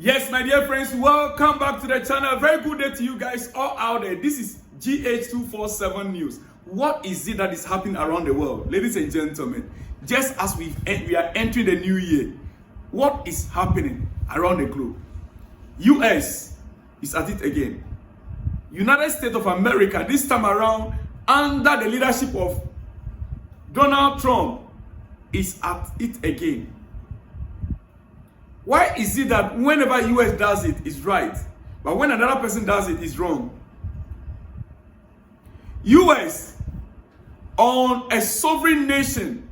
Yes, my dear friends, welcome back to the channel. Very good day to you guys all out there. This is GH247 News. What is it that is happening around the world? Ladies and gentlemen, just as we are entering the new year, what is happening around the globe? US is at it again. United States of America, this time around, under the leadership of Donald Trump, is at it again. Why is it that whenever US does it, it's right, but when another person does it, it's wrong? US, on a sovereign nation,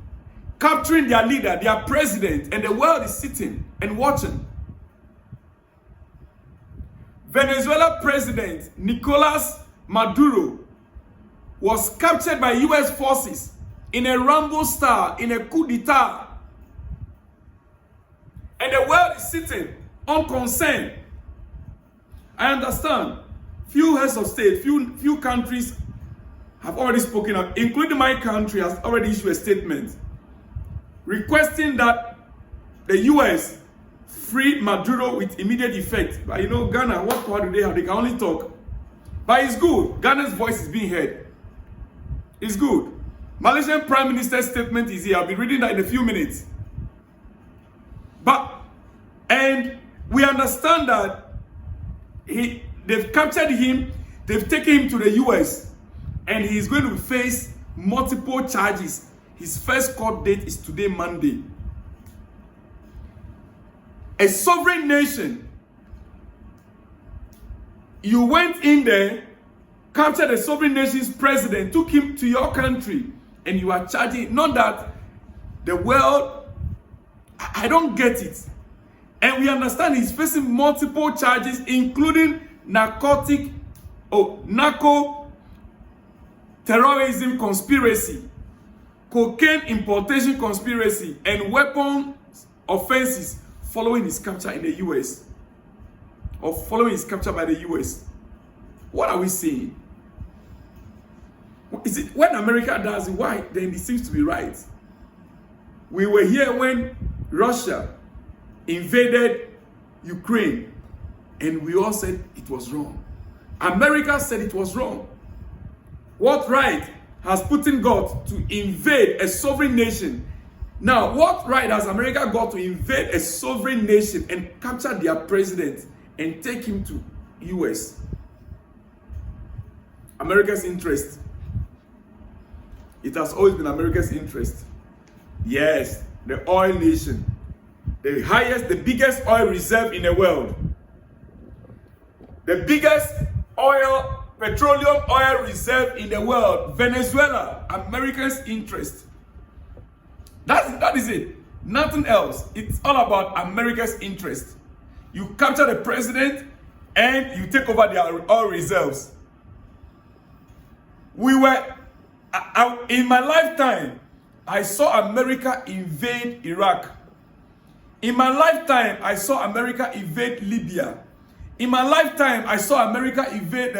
capturing their leader, their president, and the world is sitting and watching. Venezuela President Nicolas Maduro was captured by US forces in a Rambo style, in a coup d'etat. And the world is sitting unconcerned. I understand. Few heads of state, few countries have already spoken up, including my country has already issued a statement requesting that the US free Maduro with immediate effect. But you know, Ghana, what power do they have? They can only talk. But it's good. Ghana's voice is being heard. It's good. Malaysian Prime Minister's statement is here. I'll be reading that in a few minutes. And we understand that they've captured him, they've taken him to the US, and he's going to face multiple charges. His first court date is today, Monday. A sovereign nation, you went in there, captured a sovereign nation's president, took him to your country, and you are charging, not that the world, I don't get it. And we understand he's facing multiple charges, including narco terrorism conspiracy, cocaine importation conspiracy, and weapons offenses following his capture in the US, or following his capture by the US. What are we saying? Is it when America does it, why? Then it seems to be right. We were here when Russia invaded Ukraine, and we all said it was wrong. America said it was wrong. What right has Putin got to invade a sovereign nation? Now, what right has America got to invade a sovereign nation and capture their president and take him to US? America's interest. It has always been America's interest. Yes, the oil nation. The biggest oil reserve in the world. The biggest petroleum oil reserve in the world. Venezuela, America's interest. That is it. Nothing else. It's all about America's interest. You capture the president and you take over their oil reserves. In my lifetime, I saw America invade Iraq. In my lifetime, I saw America invade Libya. In my lifetime, I saw America invade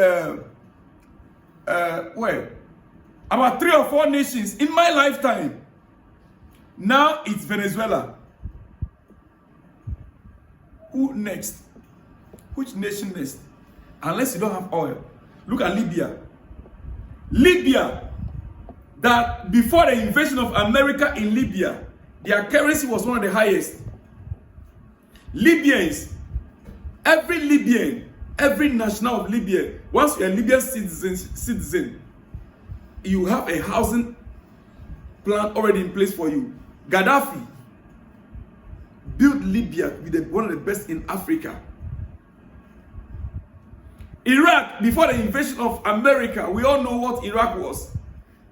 about 3 or 4 nations in my lifetime. Now it's Venezuela. Who next? Which nation next? Unless you don't have oil. Look at Libya. Libya, that before the invasion of America in Libya, their currency was one of the highest. Libyans, every Libyan, every national of Libya, once you're a Libyan citizen, you have a housing plan already in place for you. Gaddafi built Libya with one of the best in Africa. Iraq, before the invasion of America, we all know what Iraq was.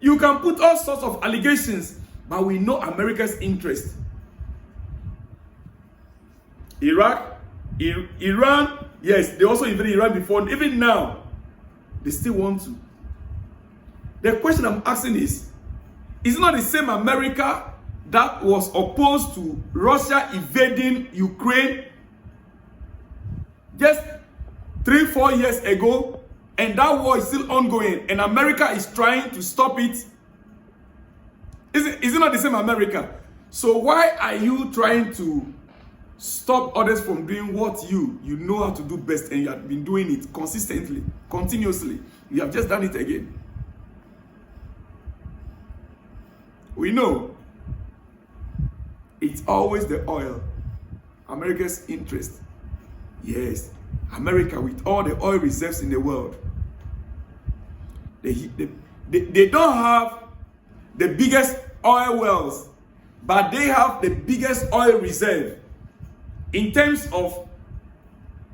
You can put all sorts of allegations, but we know America's interest. Iraq, Iran, yes, they also invaded Iran before. Even now, they still want to. The question I'm asking is it not the same America that was opposed to Russia invading Ukraine just 3-4 years ago, and that war is still ongoing, and America is trying to stop it? Is it not the same America? So why are you trying to stop others from doing what you know how to do best, and you have been doing it consistently, continuously. You have just done it again. We know it's always the oil, America's interest. Yes, America with all the oil reserves in the world. They don't have the biggest oil wells, but they have the biggest oil reserve. In terms of,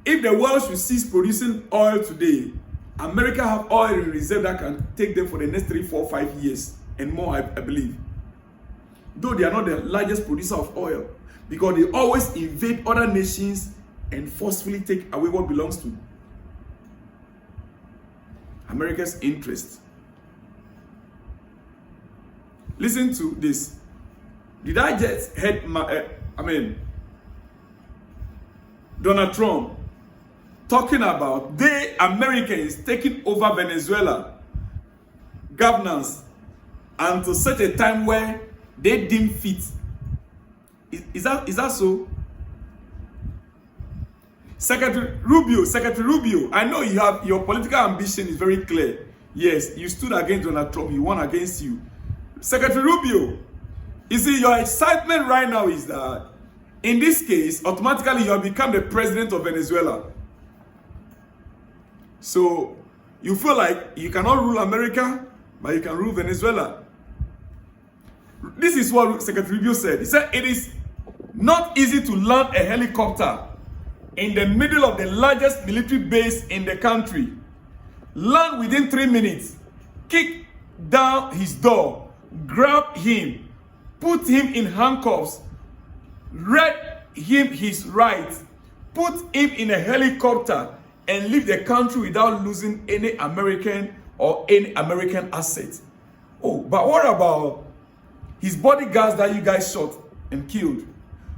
if the world should cease producing oil today, America have oil in reserve that can take them for the next 3, 4, 5 years and more, I believe. Though they are not the largest producer of oil, because they always invade other nations and forcefully take away what belongs to America's interest. Listen to this. Did I just heard Donald Trump talking about the Americans taking over Venezuela governance until such a time where they deem fit. Is that so? Secretary Rubio, I know you have your political ambition is very clear. Yes, you stood against Donald Trump, he won against you. Secretary Rubio, you see, your excitement right now is that in this case, automatically you have become the president of Venezuela. So you feel like you cannot rule America, but you can rule Venezuela. This is what Secretary Rubio said. He said it is not easy to land a helicopter in the middle of the largest military base in the country. Land within 3 minutes, kick down his door, grab him, put him in handcuffs, read him his rights, put him in a helicopter, and leave the country without losing any American or any American assets. Oh, but what about his bodyguards that you guys shot and killed?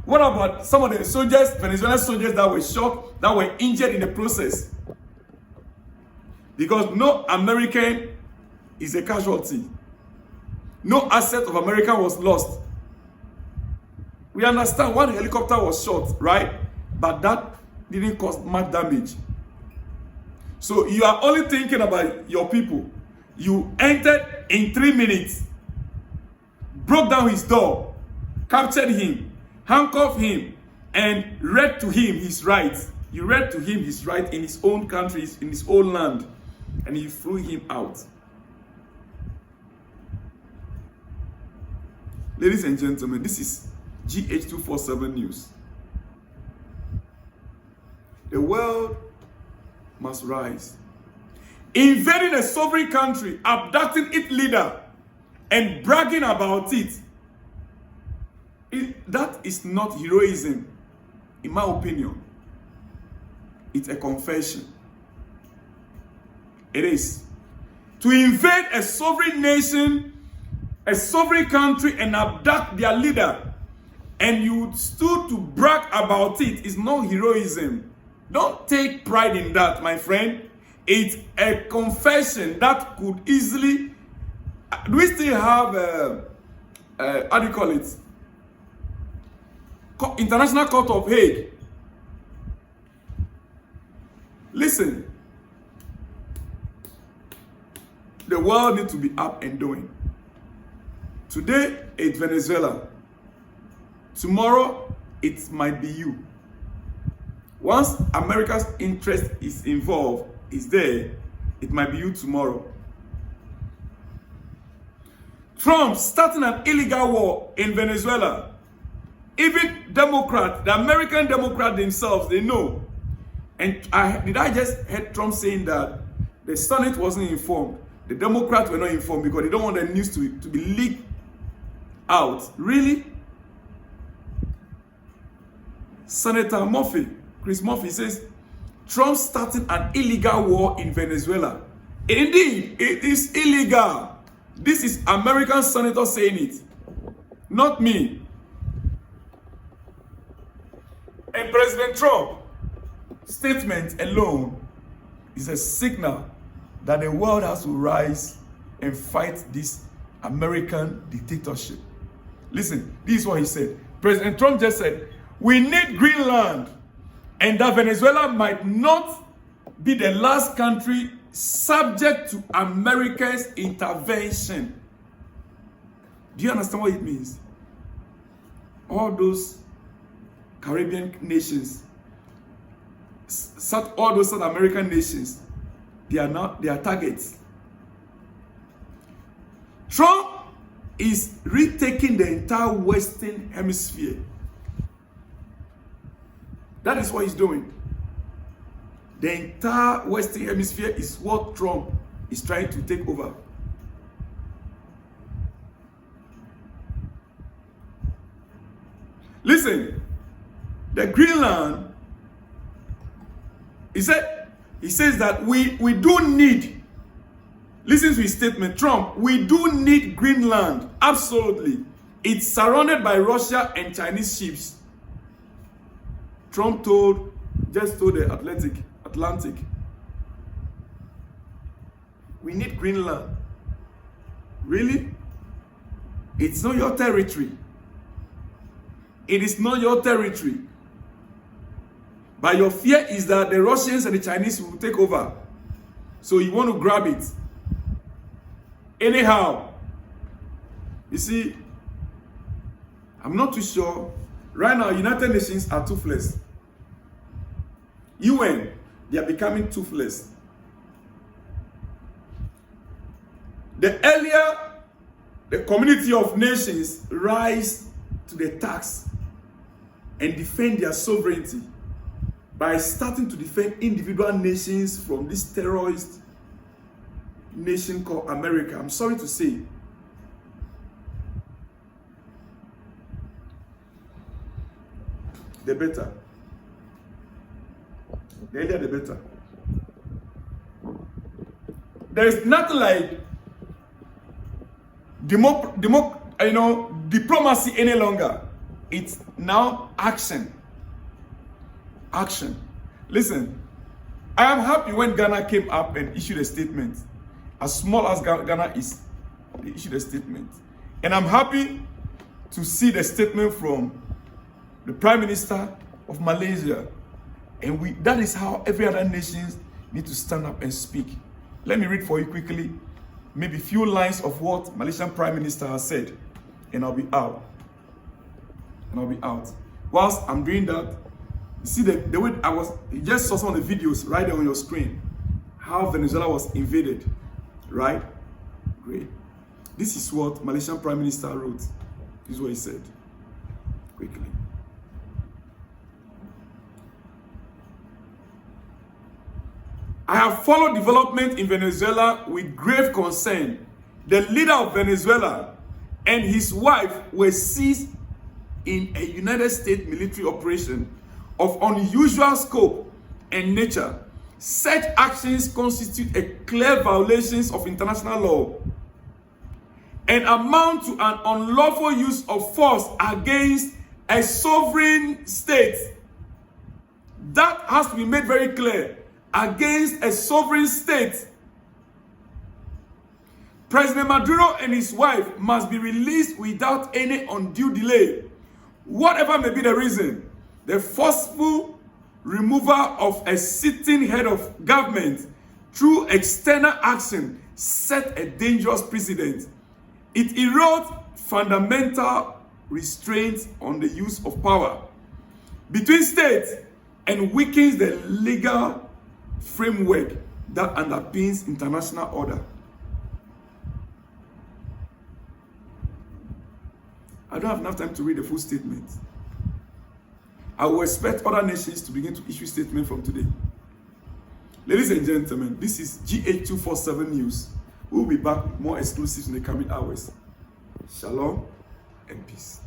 What about some of the soldiers, Venezuelan soldiers that were shot, that were injured in the process? Because no American is a casualty. No asset of America was lost. We understand one helicopter was shot, right? But that didn't cause much damage. So you are only thinking about your people. You entered in 3 minutes, broke down his door, captured him, handcuffed him, and read to him his rights. You read to him his right in his own country, in his own land, and you threw him out. Ladies and gentlemen, this is GH247 News. The world must rise. Invading a sovereign country, abducting its leader, and bragging about it, that is not heroism, in my opinion. It's a confession. It is. To invade a sovereign nation, a sovereign country, and abduct their leader, and you stood to brag about it, is not heroism. Don't take pride in that, my friend. It's a confession that could easily... Do we still have, how do you call it? International Court of Hague. Listen. The world needs to be up and doing. Today, it's Venezuela. Tomorrow, it might be you. Once America's interest is involved, is there, it might be you tomorrow. Trump starting an illegal war in Venezuela. Even Democrats, the American Democrats themselves, they know. And I just heard Trump saying that the Senate wasn't informed. The Democrats were not informed because they don't want the news to be leaked out. Really? Senator Chris Murphy says, Trump starting an illegal war in Venezuela. Indeed, it is illegal. This is American senator saying it, not me. And President Trump's statement alone is a signal that the world has to rise and fight this American dictatorship. Listen, this is what he said. President Trump just said, we need Greenland, and that Venezuela might not be the last country subject to America's intervention. Do you understand what it means? All those Caribbean nations, all those South American nations, they are targets. Trump is retaking the entire Western Hemisphere. That is what he's doing. The entire Western Hemisphere is what Trump is trying to take over. Listen, the Greenland, he says that we do need, listen to his statement, Trump, we do need Greenland, absolutely. It's surrounded by Russia and Chinese ships. Trump just told the Atlantic, we need Greenland. Really? It's not your territory. It is not your territory. But your fear is that the Russians and the Chinese will take over. So you want to grab it. Anyhow, you see, I'm not too sure. Right now, United Nations are toothless. UN, they are becoming toothless. The earlier the community of nations rise to the task and defend their sovereignty by starting to defend individual nations from this terrorist nation called America. I'm sorry to say. The better. The earlier the better. There is nothing like diplomacy any longer. It's now action. Action. Listen, I am happy when Ghana came up and issued a statement. As small as Ghana is, they issued a statement. And I'm happy to see the statement from the Prime Minister of Malaysia. And that is how every other nation need to stand up and speak. Let me read for you quickly, maybe a few lines of what Malaysian Prime Minister has said, and I'll be out. Whilst I'm doing that, you see the way you just saw some of the videos right there on your screen, how Venezuela was invaded, right? Great. This is what Malaysian Prime Minister wrote. This is what he said. Quickly. I have followed development in Venezuela with grave concern. The leader of Venezuela and his wife were seized in a United States military operation of unusual scope and nature. Such actions constitute a clear violation of international law and amount to an unlawful use of force against a sovereign state. That has to be made very clear. Against a sovereign state. President Maduro and his wife must be released without any undue delay. Whatever may be the reason, the forceful removal of a sitting head of government through external action set a dangerous precedent. It erodes fundamental restraints on the use of power between states and weakens the legal framework that underpins international order. I don't have enough time to read the full statement. I will expect other nations to begin to issue statements from today. Ladies and gentlemen, this is GH247 News. We will be back with more exclusives in the coming hours. Shalom and peace.